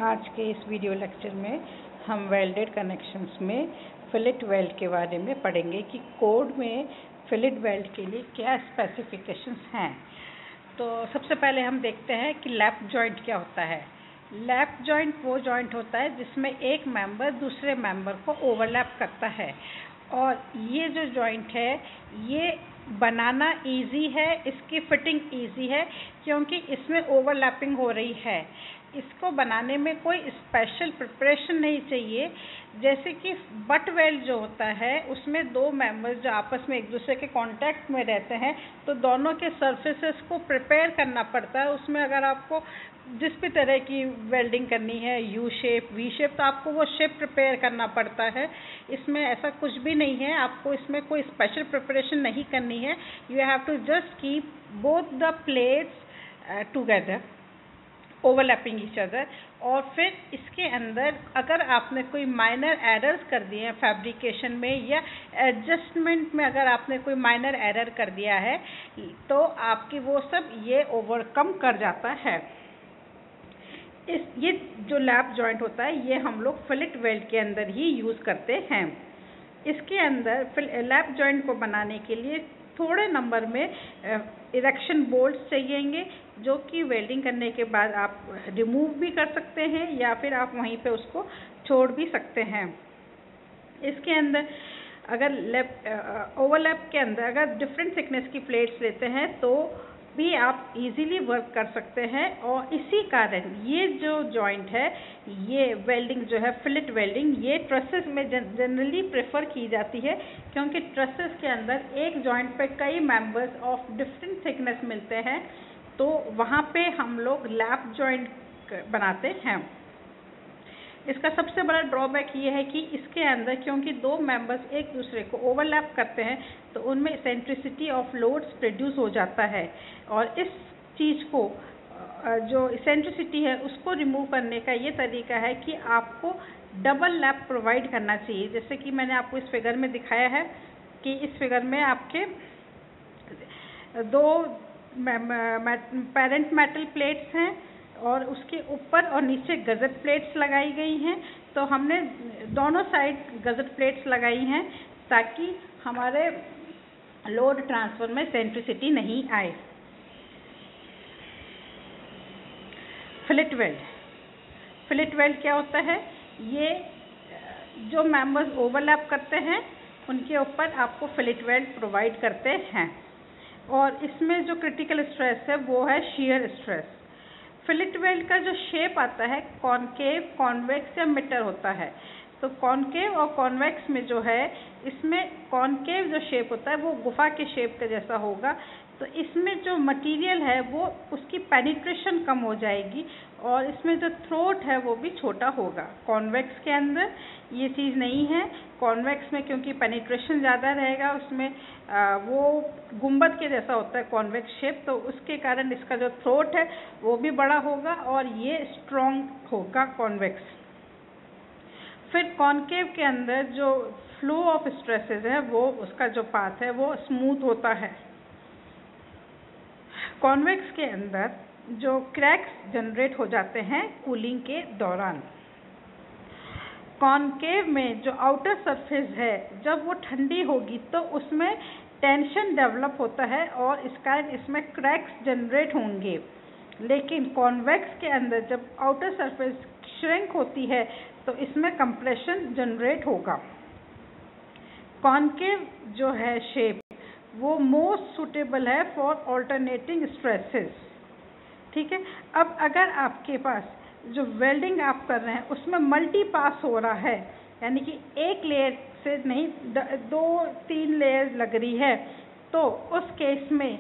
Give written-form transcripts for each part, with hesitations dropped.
आज के इस वीडियो लेक्चर में हम वेल्डेड कनेक्शंस में फिलेट वेल्ड के बारे में पढ़ेंगे कि कोड में फिलेट वेल्ड के लिए क्या स्पेसिफिकेशंस हैं। तो सबसे पहले हम देखते हैं कि लैप जॉइंट क्या होता है। लैप जॉइंट वो जॉइंट होता है जिसमें एक मेंबर दूसरे मेंबर को ओवरलैप करता है, और ये जो जॉइंट है ये बनाना इजी है, इसकी फिटिंग इजी है क्योंकि इसमें ओवरलैपिंग हो रही है। इसको बनाने में कोई स्पेशल प्रिपरेशन नहीं चाहिए। जैसे कि बट वेल्ड जो होता है उसमें दो मेंबर्स जो आपस में एक दूसरे के कांटेक्ट में रहते हैं तो दोनों के सरफेसेस को प्रिपेयर करना पड़ता है। उसमें अगर आपको जिस भी तरह की वेल्डिंग करनी है, यू शेप, वी शेप, तो आपको वो शेप प्रिपेयर करना पड़ता है। इसमें ऐसा कुछ भी नहीं है, आपको इसमें कोई स्पेशल प्रिपरेशन नहीं करनी है। You have to just keep both the plates together overlapping each other. और फिर इसके अंदर अगर आपने कोई माइनर एरर्स कर दिए हैं फैब्रिकेशन में या एडजस्टमेंट में, अगर आपने कोई माइनर एरर कर दिया है तो आपकी वो सब ये ओवरकम कर जाता है। ये जो लैप जॉइंट होता है ये हम लोग फिलेट वेल्ड के अंदर ही यूज़ करते हैं। इसके अंदर लैप जॉइंट को बनाने के लिए थोड़े नंबर में इरेक्शन बोल्ट्स चाहिएंगे, जो कि वेल्डिंग करने के बाद आप रिमूव भी कर सकते हैं या फिर आप वहीं पे उसको छोड़ भी सकते हैं। इसके अंदर अगर ओवरलैप के अंदर अगर डिफरेंट थिकनेस की प्लेट्स लेते हैं तो भी आप इजीली वर्क कर सकते हैं। और इसी कारण ये जो जॉइंट है, ये वेल्डिंग जो है फिलेट वेल्डिंग, ये ट्रसेस में जनरली प्रेफर की जाती है क्योंकि ट्रसेस के अंदर एक जॉइंट पे कई मेंबर्स ऑफ डिफरेंट थिकनेस मिलते हैं, तो वहाँ पे हम लोग लैप जॉइंट बनाते हैं। इसका सबसे बड़ा ड्रॉबैक ये है कि इसके अंदर क्योंकि दो मेंबर्स एक दूसरे को ओवरलैप करते हैं तो उनमें इसेंट्रिसिटी ऑफ लोड्स प्रोड्यूस हो जाता है, और इस चीज़ को जो इसेंट्रिसिटी है उसको रिमूव करने का ये तरीका है कि आपको डबल लैप प्रोवाइड करना चाहिए। जैसे कि मैंने आपको इस फिगर में दिखाया है कि इस फिगर में आपके दो पेरेंट मेटल प्लेट्स हैं और उसके ऊपर और नीचे गज़ट प्लेट्स लगाई गई हैं। तो हमने दोनों साइड गज़ट प्लेट्स लगाई हैं ताकि हमारे लोड ट्रांसफ़र में सेंट्रिसिटी नहीं आए। फिलेट वेल्ड क्या होता है? ये जो मेंबर्स ओवरलैप करते हैं उनके ऊपर आपको फिलेट वेल्ड प्रोवाइड करते हैं, और इसमें जो क्रिटिकल स्ट्रेस है वो है शियर स्ट्रेस। फिलेट वेल्ड का जो शेप आता है कॉनकेव, कॉन्वेक्स या मिटर होता है। तो कॉनकेव और कॉन्वेक्स में जो है, इसमें कॉनकेव जो शेप होता है वो गुफा के शेप का जैसा होगा, तो इसमें जो मटेरियल है वो उसकी पेनिट्रेशन कम हो जाएगी और इसमें जो थ्रोट है वो भी छोटा होगा। कॉन्वेक्स के अंदर ये चीज़ नहीं है। कॉन्वेक्स में क्योंकि पेनिट्रेशन ज़्यादा रहेगा, उसमें वो गुंबद के जैसा होता है कॉन्वेक्स शेप, तो उसके कारण इसका जो थ्रोट है वो भी बड़ा होगा और ये स्ट्रॉन्ग होगा कॉन्वेक्स। फिर कॉनकेव के अंदर जो फ्लो ऑफ स्ट्रेसेस है वो उसका जो पाथ है वो स्मूथ होता है। कॉन्वेक्स के अंदर जो क्रैक्स जनरेट हो जाते हैं कूलिंग के दौरान। कॉनकेव में जो आउटर सरफेस है जब वो ठंडी होगी तो उसमें टेंशन डेवलप होता है और इस कारण इसमें क्रैक्स जनरेट होंगे। लेकिन कॉन्वेक्स के अंदर जब आउटर सरफेस श्रिंक होती है तो इसमें कंप्रेशन जनरेट होगा। कॉनकेव जो है शेप वो मोस्ट सूटेबल है फॉर ऑल्टरनेटिंग स्ट्रेसेस। ठीक है। अब अगर आपके पास जो वेल्डिंग आप कर रहे हैं उसमें मल्टी पास हो रहा है, यानी कि एक लेयर से नहीं 2-3 लेयर लग रही है, तो उस केस में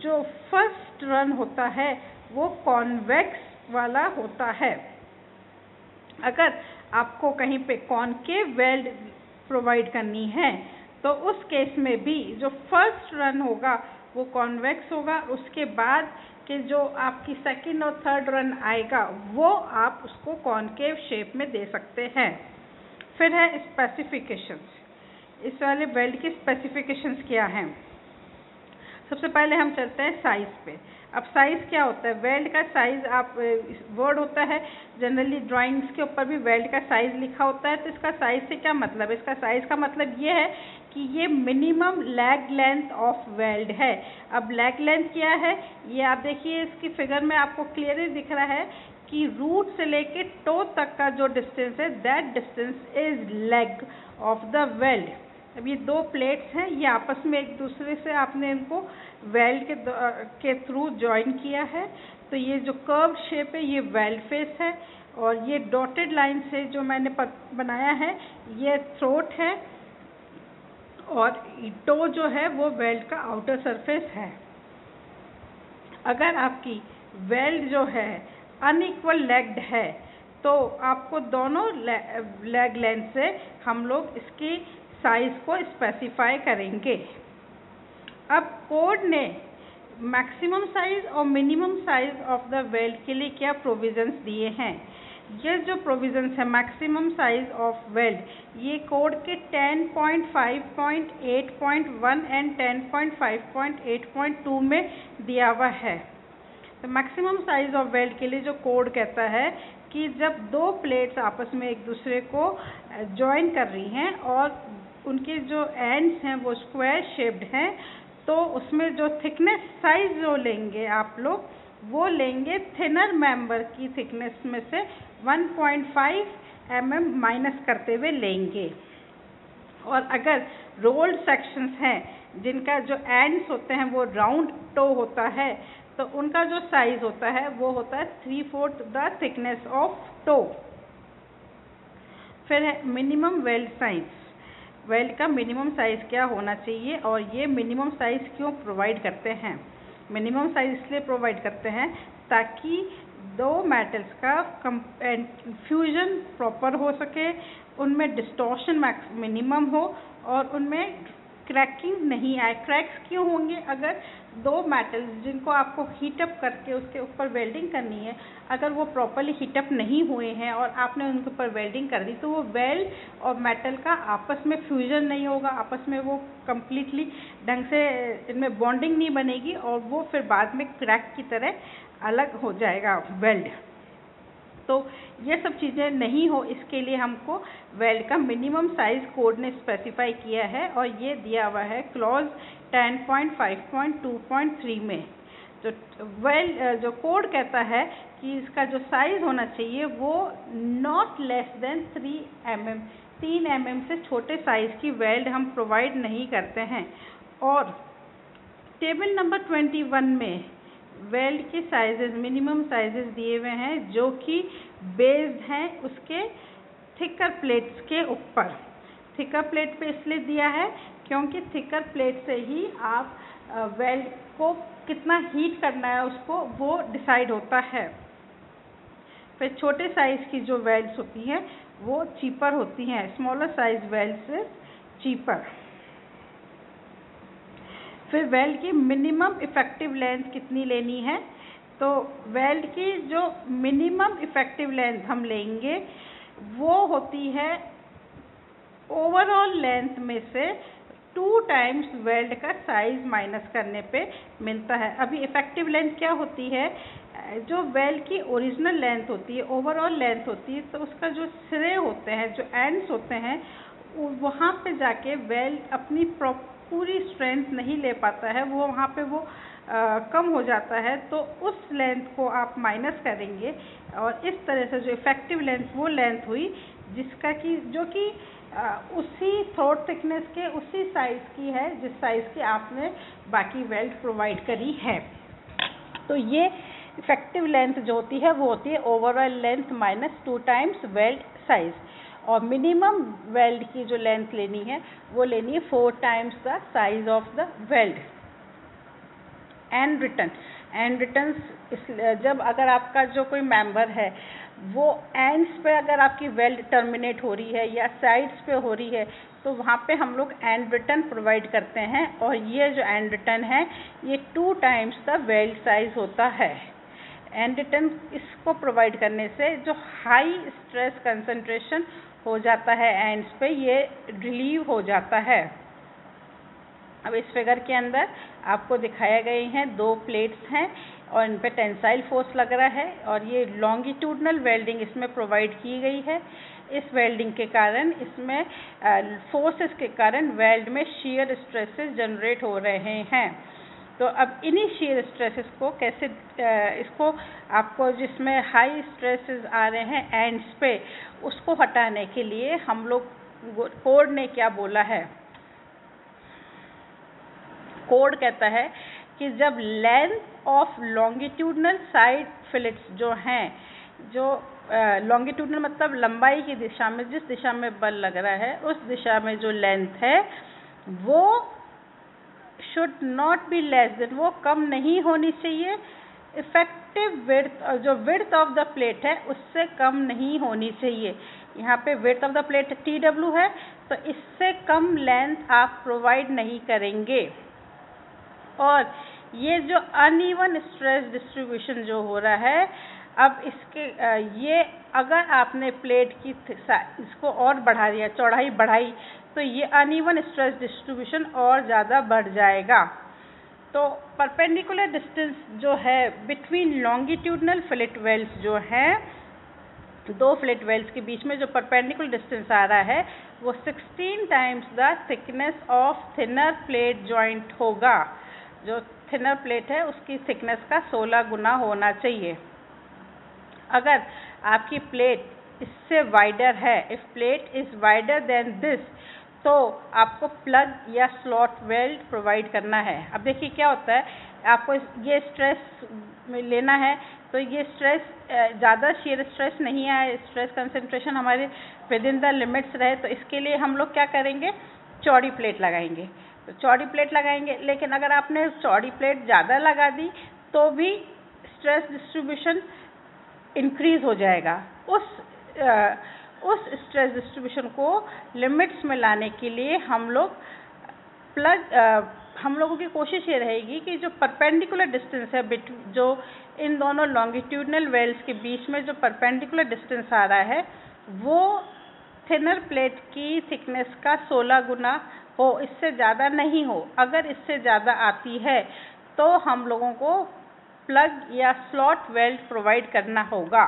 जो फर्स्ट रन होता है वो कॉन्वेक्स वाला होता है। अगर आपको कहीं पे कॉनकेव वेल्ड प्रोवाइड करनी है तो उस केस में भी जो फर्स्ट रन होगा वो कॉन्वेक्स होगा, उसके बाद के जो आपकी सेकंड और थर्ड रन आएगा वो आप उसको कॉनकेव शेप में दे सकते हैं। फिर है स्पेसिफिकेशंस। इस वाले वेल्ड की स्पेसिफिकेशंस क्या हैं? सबसे पहले हम चलते हैं साइज़ पे। अब साइज़ क्या होता है? वेल्ड का साइज़ आप वर्ड होता है, जनरली ड्राइंग्स के ऊपर भी वेल्ड का साइज़ लिखा होता है। तो इसका साइज़ से क्या मतलब है? इसका साइज़ का मतलब ये है कि ये minimum lag length of weld है। अब लैग लेंथ क्या है? ये आप देखिए इसकी फिगर में आपको क्लियरली दिख रहा है कि रूट से लेके टो तक का जो डिस्टेंस है, that distance is leg of the weld. अब ये दो प्लेट्स हैं, ये आपस में एक दूसरे से आपने इनको वेल्ड के थ्रू जॉइन किया है। तो ये जो कर्व शेप है ये वेल्ड फेस है, और ये डॉटेड लाइन से जो मैंने बनाया है ये थ्रोट है, और टो जो है वो वेल्ड का आउटर सरफेस है। अगर आपकी वेल्ड जो है अनइक्वल लेग्ड है तो आपको दोनों लेग लेंथ से हम लोग इसकी साइज़ को स्पेसिफाई करेंगे। अब कोड ने मैक्सिमम साइज़ और minimum size of the weld के लिए क्या प्रोविजंस दिए हैं? ये जो प्रोविजंस है मैक्सिमम साइज़ ऑफ वेल्ड, ये कोड के 10.5.8.1 एंड 10.5.8.2 में दिया हुआ है। तो मैक्सिमम साइज़ ऑफ वेल्ड के लिए जो कोड कहता है कि जब दो प्लेट्स आपस में एक दूसरे को जॉइन कर रही हैं और उनके जो एंड्स हैं वो स्क्वायर शेप्ड हैं, तो उसमें जो थिकनेस साइज जो लेंगे आप लोग वो लेंगे थिनर मेंबर की थिकनेस में से 1.5 mm माइनस करते हुए लेंगे। और अगर रोल्ड सेक्शंस हैं जिनका जो एंड्स होते हैं वो राउंड टो होता है, तो उनका जो साइज होता है वो होता है 3/4 द थिकनेस ऑफ टो। फिर है मिनिमम वेल्ड साइज। वेल्ड का मिनिमम साइज़ क्या होना चाहिए और ये मिनिमम साइज़ क्यों प्रोवाइड करते हैं? मिनिमम साइज़ इसलिए प्रोवाइड करते हैं ताकि दो मेटल्स का फ्यूजन प्रॉपर हो सके, उनमें डिस्टॉर्शन मिनिमम हो और उनमें क्रैकिंग नहीं आए। क्रैक्स क्यों होंगे? अगर दो मेटल्स जिनको आपको हीटअप करके उसके ऊपर वेल्डिंग करनी है, अगर वो प्रॉपरली हीटअप नहीं हुए हैं और आपने उनके ऊपर वेल्डिंग कर दी, तो वो वेल्ड और मेटल का आपस में फ्यूजन नहीं होगा, आपस में वो कम्प्लीटली ढंग से इनमें बॉन्डिंग नहीं बनेगी और वो फिर बाद में क्रैक की तरह अलग हो जाएगा वेल्ड। तो ये सब चीज़ें नहीं हो, इसके लिए हमको वेल्ड का मिनिमम साइज़ कोड ने स्पेसिफाई किया है और ये दिया हुआ है क्लॉज 10.5.2.3 में। तो जो कोड कहता है कि इसका जो साइज़ होना चाहिए वो नॉट लेस देन 3 mm से छोटे साइज़ की वेल्ड हम प्रोवाइड नहीं करते हैं। और टेबल नंबर 21 में वेल्ड के साइजेस मिनिमम साइजेस दिए हुए हैं जो कि बेस्ड हैं उसके थिकर प्लेट्स के ऊपर। थिकर प्लेट पे इसलिए दिया है क्योंकि थिकर प्लेट से ही आप वेल्ड को कितना हीट करना है उसको वो डिसाइड होता है। फिर छोटे साइज़ की जो वेल्ड्स होती हैं वो चीपर होती हैं, स्मॉलर साइज वेल्ड्स चीपर। फिर वेल्ड की मिनिमम इफ़ेक्टिव लेंथ कितनी लेनी है? तो वेल्ड की जो मिनिमम इफ़ेक्टिव लेंथ हम लेंगे वो होती है ओवरऑल लेंथ में से 2 टाइम्स वेल्ड का साइज़ माइनस करने पे मिलता है। अभी इफ़ेक्टिव लेंथ क्या होती है? जो वेल्ड की ओरिजिनल लेंथ होती है, ओवरऑल लेंथ होती है, तो उसका जो सिरे होते हैं, जो एंड्स होते हैं, वहाँ पे जाके वेल्ड अपनी पूरी स्ट्रेंथ नहीं ले पाता है, वो वहाँ पे वो कम हो जाता है। तो उस लेंथ को आप माइनस करेंगे और इस तरह से जो इफ़ेक्टिव लेंथ वो लेंथ हुई जिसका कि जो कि उसी थ्रोट थिकनेस के उसी साइज़ की है जिस साइज़ की आपने बाकी वेल्ड प्रोवाइड करी है। तो ये इफ़ेक्टिव लेंथ जो होती है वो होती है overall length minus 2 times weld size. और मिनिमम वेल्ड की जो लेंथ लेनी है वो लेनी है 4 times the size of the weld. And return जब अगर आपका जो कोई मेंबर है वो एंड्स पे अगर आपकी वेल्ड टर्मिनेट हो रही है या साइड्स पे हो रही है तो वहाँ पे हम लोग एंड रिटर्न प्रोवाइड करते हैं और ये जो एंड रिटर्न है ये 2 टाइम्स द वेल्ड साइज होता है। एंड रिटर्न इसको प्रोवाइड करने से जो हाई स्ट्रेस कंसंट्रेशन हो जाता है एंड्स पे, ये रिलीव हो जाता है। अब इस फिगर के अंदर आपको दिखाए गए हैं 2 प्लेट्स हैं और इन पे टेंसाइल फोर्स लग रहा है और ये लॉन्गिट्यूडनल वेल्डिंग इसमें प्रोवाइड की गई है। इस वेल्डिंग के कारण इसमें फोर्सेस के कारण वेल्ड में शियर स्ट्रेसेस जनरेट हो रहे हैं। तो अब इन्हीं शियर स्ट्रेसेस को कैसे इसको आपको जिसमें हाई स्ट्रेसेस आ रहे हैं एंड्स पे, उसको हटाने के लिए हम लोग कोड ने क्या बोला है, कोड कहता है कि जब length of longitudinal side fillets जो हैं, जो लॉन्गिट्यूडनल मतलब लंबाई की दिशा में, जिस दिशा में बल लग रहा है उस दिशा में जो लेंथ है वो should not be less than, वो कम नहीं होनी चाहिए इफेक्टिव विड्थ, जो विड्थ ऑफ द प्लेट है उससे कम नहीं होनी चाहिए। यहाँ पे width of the plate TW है, तो इससे कम लेंथ आप प्रोवाइड नहीं करेंगे। और ये जो अनइवन स्ट्रेस डिस्ट्रीब्यूशन जो हो रहा है, अब इसके ये अगर आपने प्लेट की इसको और बढ़ा दिया, चौड़ाई बढ़ाई, तो ये अनइवन स्ट्रेस डिस्ट्रीब्यूशन और ज़्यादा बढ़ जाएगा। तो परपेंडिकुलर डिस्टेंस जो है बिटवीन लॉन्गिट्यूडनल फिलेट वेल्स जो हैं, 2 फिलेट वेल्स के बीच में जो परपेंडिकुलर डिस्टेंस आ रहा है वो 16 times the thickness of thinner plate joint होगा। जो थिनर प्लेट है उसकी थिकनेस का 16 गुना होना चाहिए। अगर आपकी प्लेट इससे वाइडर है, if plate is wider than this, तो आपको प्लग या स्लॉट वेल्ड प्रोवाइड करना है। अब देखिए क्या होता है, आपको ये स्ट्रेस लेना है, तो ये स्ट्रेस ज़्यादा शियर स्ट्रेस नहीं आए, स्ट्रेस कंसंट्रेशन हमारे विद इन द लिमिट्स रहे, तो इसके लिए हम लोग क्या करेंगे, चौड़ी प्लेट लगाएंगे। तो चौड़ी प्लेट लगाएंगे, लेकिन अगर आपने चौड़ी प्लेट ज़्यादा लगा दी तो भी स्ट्रेस डिस्ट्रीब्यूशन इंक्रीज हो जाएगा। उस स्ट्रेस डिस्ट्रीब्यूशन को लिमिट्स में लाने के लिए हम लोगों की कोशिश ये रहेगी कि जो परपेंडिकुलर डिस्टेंस है जो इन दोनों लॉन्गिट्यूडनल वेल्स के बीच में जो परपेंडिकुलर डिस्टेंस आ रहा है वो थिनर प्लेट की थिकनेस का 16 गुना हो, इससे ज़्यादा नहीं हो। अगर इससे ज़्यादा आती है तो हम लोगों को प्लग या स्लॉट वेल्ड प्रोवाइड करना होगा।